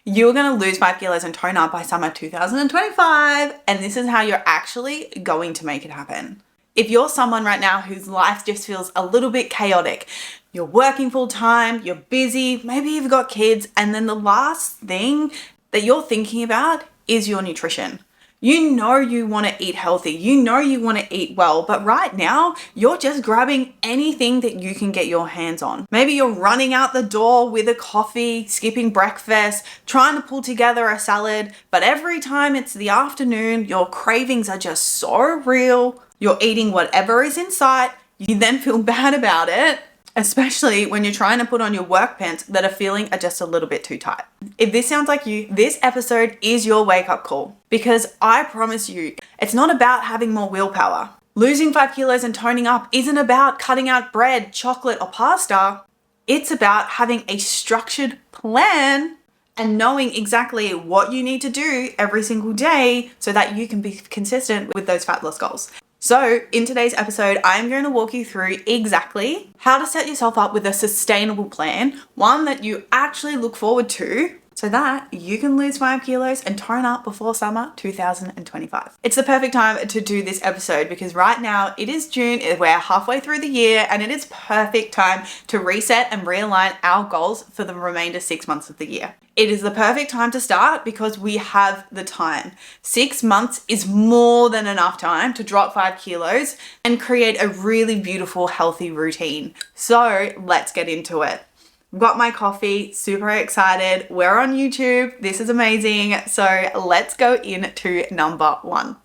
You're going to lose 5 kilos and tone up by summer 2025. And this is how you're actually going to make it happen. If you're someone right now whose life just feels a little bit chaotic, you're working full time, you're busy, maybe you've got kids, and then the last thing that you're thinking about is your nutrition. You know you want to eat healthy, you know you want to eat well, but right now you're just grabbing anything that you can get your hands on. Maybe you're running out the door with a coffee, skipping breakfast, trying to pull together a salad, but every time it's the afternoon, your cravings are just so real. You're eating whatever is in sight. You then feel bad about it, especially when you're trying to put on your work pants that are feeling are just a little bit too tight. If this sounds like you, this episode is your wake-up call, because I promise you, it's not about having more willpower. Losing 5 kilos and toning up isn't about cutting out bread, chocolate, or pasta. It's about having a structured plan and knowing exactly what you need to do every single day so that you can be consistent with those fat loss goals. So in today's episode, I'm going to walk you through exactly how to set yourself up with a sustainable plan, one that you actually look forward to, so that you can lose 5 kilos and tone up before summer 2025. It's the perfect time to do this episode because right now it is June, we're halfway through the year, and it is perfect time to reset and realign our goals for the remainder 6 months of the year. It is the perfect time to start because we have the time. 6 months is more than enough time to drop 5 kilos and create a really beautiful, healthy routine. So let's get into it. Got my coffee, super excited. We're on YouTube. This is amazing. So let's go into number 1.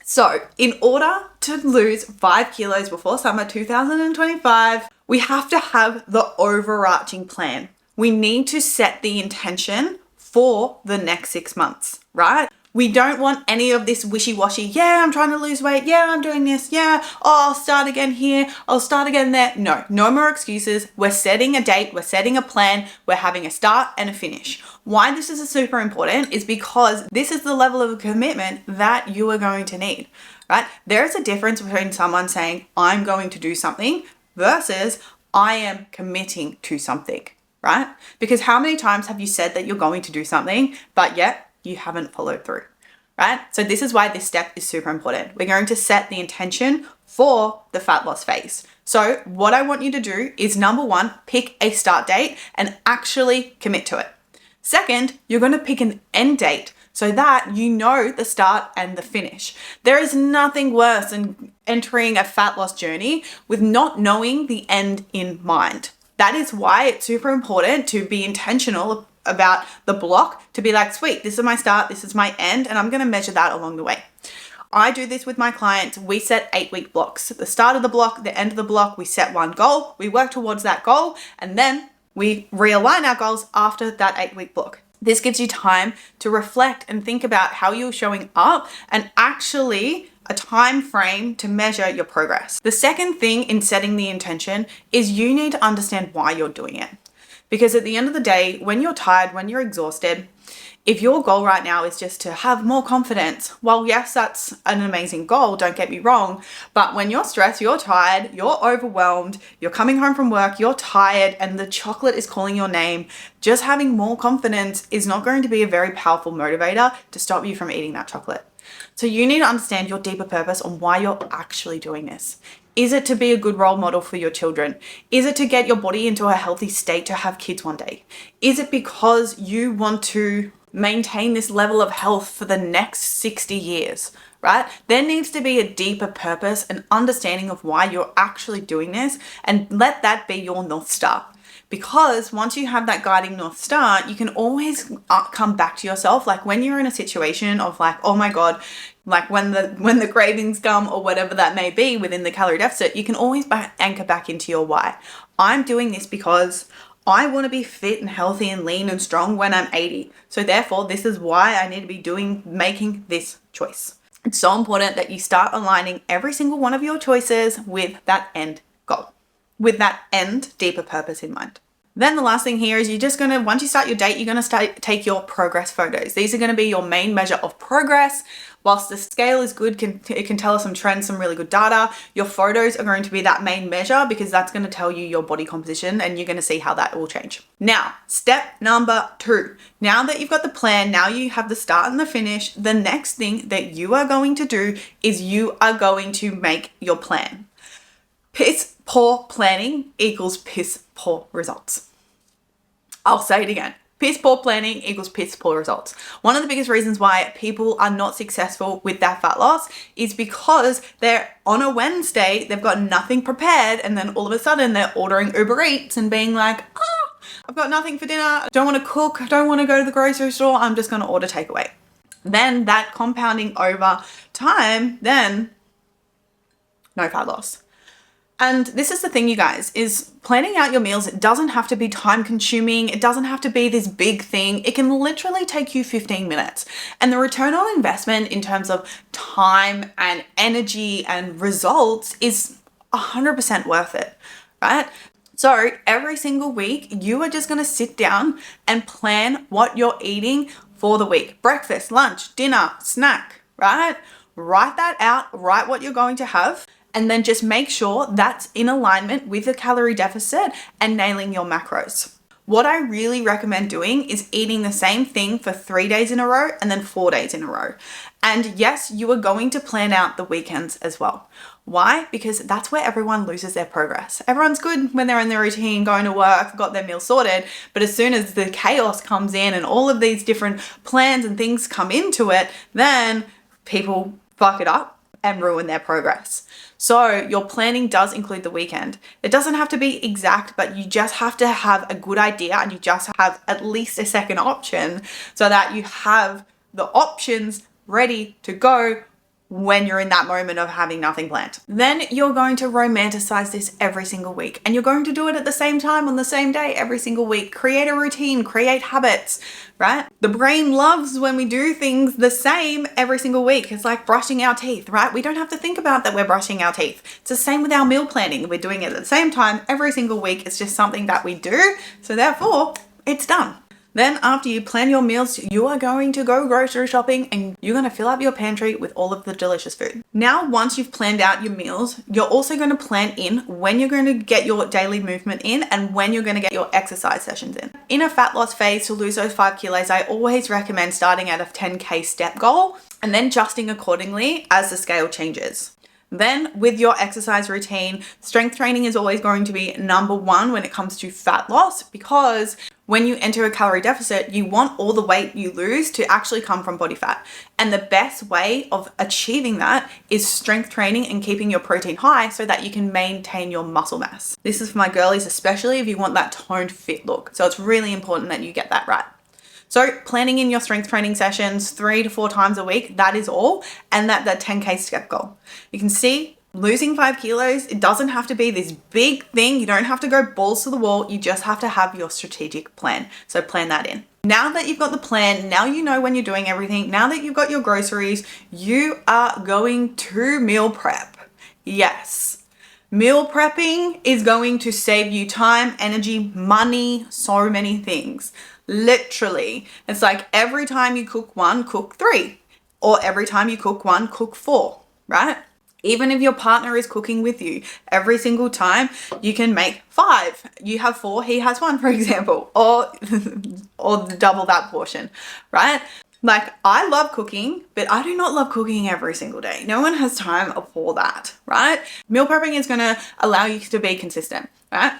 So in order to lose 5 kilos before summer 2025, we have to have the overarching plan. We need to set the intention for the next 6 months, right? We don't want any of this wishy-washy, yeah, I'm trying to lose weight, yeah, I'm doing this, yeah, oh, I'll start again here, I'll start again there. No more excuses. We're setting a date, we're setting a plan, we're having a start and a finish. Why this is super important is because this is the level of commitment that you are going to need, right? There is a difference between someone saying, I'm going to do something versus I am committing to something, right? Because how many times have you said that you're going to do something, but yet you haven't followed through, right? So this is why this step is super important. We're going to set the intention for the fat loss phase. So what I want you to do is, number 1, pick a start date and actually commit to it. Second, you're going to pick an end date so that you know the start and the finish. There is nothing worse than entering a fat loss journey with not knowing the end in mind. That is why it's super important to be intentional about the block, to be like, sweet, this is my start, this is my end, and I'm going to measure that along the way. I do this with my clients. We set 8-week blocks. At the start of the block, the end of the block, we set one goal, we work towards that goal, and then we realign our goals after that 8-week block. This gives you time to reflect and think about how you're showing up and actually a time frame to measure your progress. The second thing in setting the intention is you need to understand why you're doing it. Because at the end of the day, when you're tired, when you're exhausted, if your goal right now is just to have more confidence, well, yes, that's an amazing goal, don't get me wrong. But when you're stressed, you're tired, you're overwhelmed, you're coming home from work, you're tired, and the chocolate is calling your name, just having more confidence is not going to be a very powerful motivator to stop you from eating that chocolate. So you need to understand your deeper purpose on why you're actually doing this. Is it to be a good role model for your children? Is it to get your body into a healthy state to have kids one day? Is it because you want to maintain this level of health for the next 60 years, right? There needs to be a deeper purpose and understanding of why you're actually doing this, and let that be your North Star. Because once you have that guiding North Star, you can always come back to yourself. Like when you're in a situation of like, oh my God, like when the cravings come or whatever that may be within the calorie deficit, you can always anchor back into your why. I'm doing this because I want to be fit and healthy and lean and strong when I'm 80. So therefore, this is why I need to be making this choice. It's so important that you start aligning every single one of your choices with that end goal, with that end deeper purpose in mind. Then the last thing here is you're just gonna, once you start your date, you're gonna take your progress photos. These are gonna be your main measure of progress. Whilst the scale is good, it can tell us some trends, some really good data, your photos are going to be that main measure because that's gonna tell you your body composition and you're gonna see how that will change. Now, step number 2. Now that you've got the plan, now you have the start and the finish, the next thing that you are going to do is you are going to make your plan. Piss poor planning equals piss poor results. I'll say it again. Piss poor planning equals piss poor results. One of the biggest reasons why people are not successful with their fat loss is because they're on a Wednesday, they've got nothing prepared, and then all of a sudden they're ordering Uber Eats and being like, I've got nothing for dinner, I don't want to cook, I don't want to go to the grocery store, I'm just going to order takeaway. Then that compounding over time, then no fat loss. And this is the thing, you guys, is planning out your meals, it doesn't have to be time consuming. It doesn't have to be this big thing. It can literally take you 15 minutes. And the return on investment in terms of time and energy and results is 100% worth it, right? So every single week, you are just going to sit down and plan what you're eating for the week. Breakfast, lunch, dinner, snack, right? Write that out, write what you're going to have. And then just make sure that's in alignment with the calorie deficit and nailing your macros. What I really recommend doing is eating the same thing for 3 days in a row and then 4 days in a row. And yes, you are going to plan out the weekends as well. Why? Because that's where everyone loses their progress. Everyone's good when they're in their routine, going to work, got their meal sorted. But as soon as the chaos comes in and all of these different plans and things come into it, then people fuck it up and ruin their progress. So your planning does include the weekend. It doesn't have to be exact, but you just have to have a good idea and you just have at least a second option so that you have the options ready to go when you're in that moment of having nothing planned. Then you're going to romanticize this every single week and you're going to do it at the same time on the same day every single week. Create a routine, create habits, right? The brain loves when we do things the same every single week. It's like brushing our teeth, right? We don't have to think about that we're brushing our teeth. It's the same with our meal planning. We're doing it at the same time every single week. It's just something that we do. So therefore, it's done. Then after you plan your meals, you are going to go grocery shopping and you're going to fill up your pantry with all of the delicious food. Now, once you've planned out your meals, you're also going to plan in when you're going to get your daily movement in and when you're going to get your exercise sessions in. In a fat loss phase to lose those 5 kilos, I always recommend starting at a 10K step goal and then adjusting accordingly as the scale changes. Then with your exercise routine, strength training is always going to be number 1 when it comes to fat loss, because when you enter a calorie deficit, you want all the weight you lose to actually come from body fat. And the best way of achieving that is strength training and keeping your protein high so that you can maintain your muscle mass. This is for my girlies, especially if you want that toned fit look. So it's really important that you get that right. So planning in your strength training sessions 3 to 4 times a week, that is all. And that 10K step goal. You can see losing 5 kilos, it doesn't have to be this big thing. You don't have to go balls to the wall. You just have to have your strategic plan. So plan that in. Now that you've got the plan, now you know when you're doing everything, now that you've got your groceries, you are going to meal prep. Yes. Meal prepping is going to save you time, energy, money, so many things. Literally. It's like every time you cook 1, cook 3. Or every time you cook 1, cook 4, right? Even if your partner is cooking with you, every single time you can make 5. You have 4, he has 1, for example, or double that portion, right? Like, I love cooking, but I do not love cooking every single day. No one has time for that, right? Meal prepping is going to allow you to be consistent, right?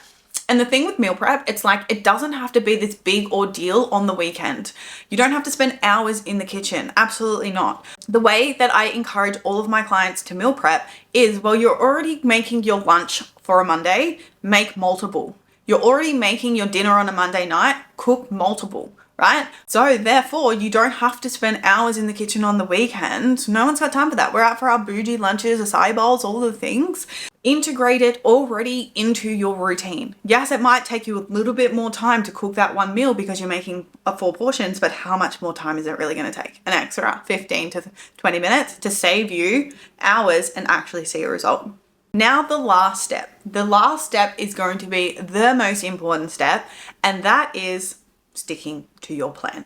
And the thing with meal prep, it's like, it doesn't have to be this big ordeal on the weekend. You don't have to spend hours in the kitchen. Absolutely not. The way that I encourage all of my clients to meal prep is, well, you're already making your lunch for a Monday, make multiple. You're already making your dinner on a Monday night, cook multiple, right? So therefore, you don't have to spend hours in the kitchen on the weekend. No one's got time for that. We're out for our bougie lunches, acai bowls, all the things. Integrate it already into your routine. Yes, it might take you a little bit more time to cook that one meal because you're making 4 portions, but how much more time is it really going to take? An extra 15 to 20 minutes to save you hours and actually see a result. Now the last step. The last step is going to be the most important step, and that is sticking to your plan,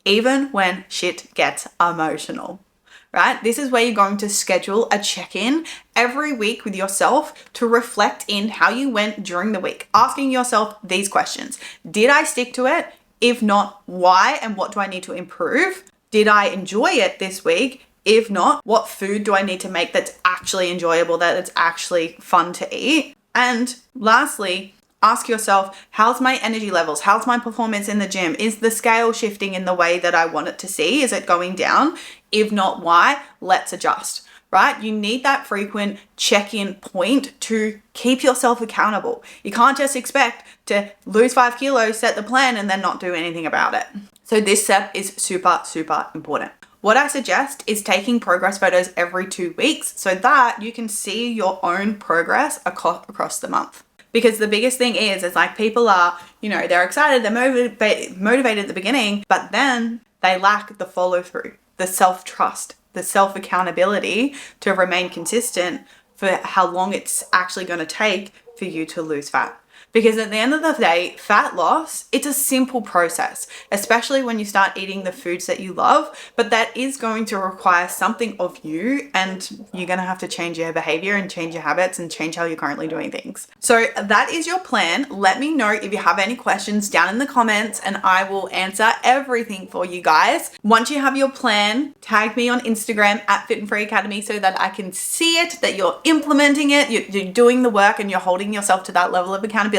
even when shit gets emotional. Right? This is where you're going to schedule a check-in every week with yourself to reflect in how you went during the week, asking yourself these questions. Did I stick to it? If not, why and what do I need to improve? Did I enjoy it this week? If not, what food do I need to make that's actually enjoyable, that it's actually fun to eat? And lastly, ask yourself, how's my energy levels? How's my performance in the gym? Is the scale shifting in the way that I want it to see? Is it going down? If not, why? Let's adjust, right? You need that frequent check-in point to keep yourself accountable. You can't just expect to lose 5 kilos, set the plan, and then not do anything about it. So this step is super, super important. What I suggest is taking progress photos every 2 weeks so that you can see your own progress across the month. Because the biggest thing is like people are, they're excited, they're motivated at the beginning, but then they lack the follow through, the self-trust, the self-accountability to remain consistent for how long it's actually going to take for you to lose fat. Because at the end of the day, fat loss, it's a simple process, especially when you start eating the foods that you love, but that is going to require something of you, and you're going to have to change your behavior and change your habits and change how you're currently doing things. So that is your plan. Let me know if you have any questions down in the comments and I will answer everything for you guys. Once you have your plan, tag me on Instagram at Fit and Free Academy so that I can see it, that you're implementing it, you're doing the work and you're holding yourself to that level of accountability.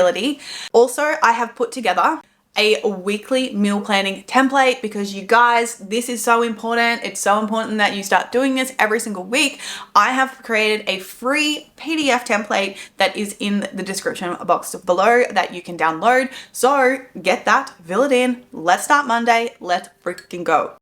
Also, I have put together a weekly meal planning template because you guys, this is so important. It's so important that you start doing this every single week. I have created a free PDF template that is in the description box below that you can download. So get that, fill it in. Let's start Monday. Let's freaking go.